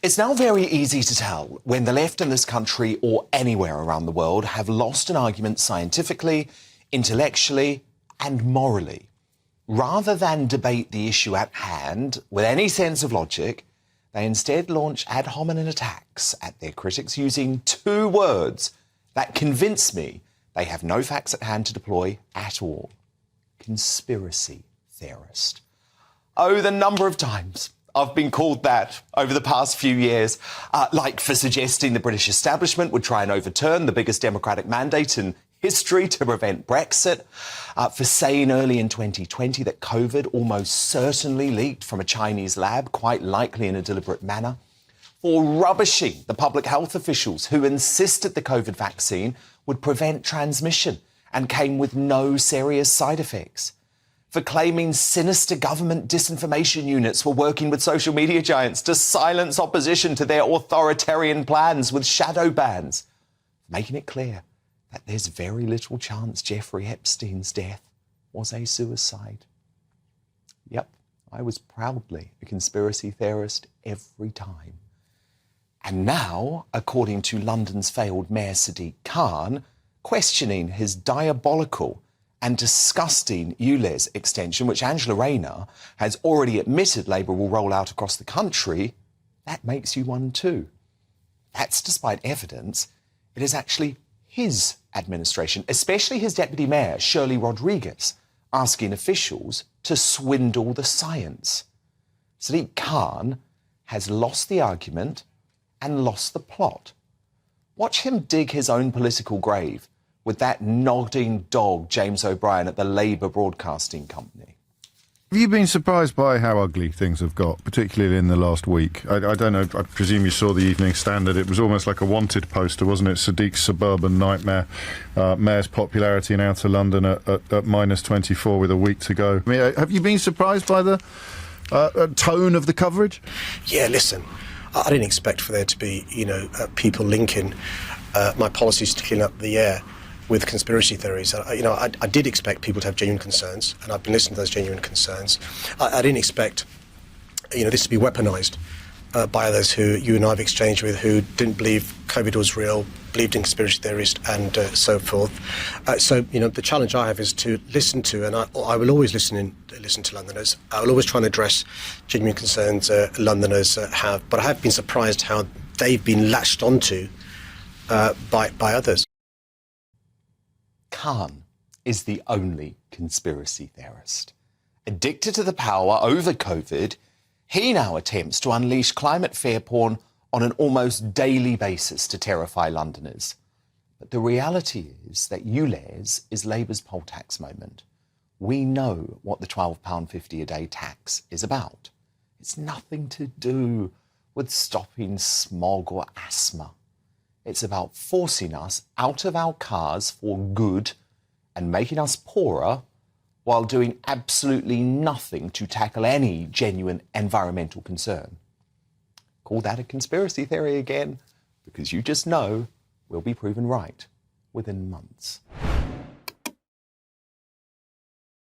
It's now very easy to tell when the left in this country or anywhere around the world have lost an argument scientifically, intellectually and morally. Rather than debate the issue at hand with any sense of logic, they instead launch ad hominem attacks at their critics using two words that convince me they have no facts at hand to deploy at all. Conspiracy theorist. Oh, the number of times I've been called that over the past few years, like for suggesting the British establishment would try and overturn the biggest democratic mandate in history to prevent Brexit, for saying early in 2020 that COVID almost certainly leaked from a Chinese lab, quite likely in a deliberate manner, for rubbishing the public health officials who insisted the COVID vaccine would prevent transmission and came with no serious side effects, for claiming sinister government disinformation units were working with social media giants to silence opposition to their authoritarian plans with shadow bans, making it clear that there's very little chance Jeffrey Epstein's death was a suicide. Yep, I was proudly a conspiracy theorist every time. And now, according to London's failed Mayor Sadiq Khan, questioning his diabolical and disgusting ULEZ extension, which Angela Rayner has already admitted Labour will roll out across the country, that makes you one too. That's despite evidence it is actually his administration, especially his Deputy Mayor, Shirley Rodriguez, asking officials to swindle the science. Sadiq Khan has lost the argument and lost the plot. Watch him dig his own political grave with that nodding dog, James O'Brien, at the Labour Broadcasting Company. Have you been surprised by how ugly things have got, particularly in the last week? I don't know, I presume you saw the Evening Standard. It was almost like a wanted poster, wasn't it? Sadiq's suburban nightmare. Mayor's popularity in outer London at minus 24 with a week to go. I mean, have you been surprised by the tone of the coverage? Yeah, listen, I didn't expect for there to be, people linking my policies to clean up the air with conspiracy theories. I did expect people to have genuine concerns, and I've been listening to those genuine concerns. I didn't expect, this to be weaponised by others who you and I have exchanged with, who didn't believe COVID was real, believed in conspiracy theorists, and so forth. The challenge I have is to listen to, and I will always listen to Londoners. I will always try and address genuine concerns Londoners have, but I have been surprised how they've been latched onto by others. Khan is the only conspiracy theorist. Addicted to the power over COVID, he now attempts to unleash climate fear porn on an almost daily basis to terrify Londoners. But the reality is that ULEZ is Labour's poll tax moment. We know what the £12.50 a day tax is about. It's nothing to do with stopping smog or asthma. It's about forcing us out of our cars for good and making us poorer while doing absolutely nothing to tackle any genuine environmental concern. Call that a conspiracy theory again, because you just know we'll be proven right within months.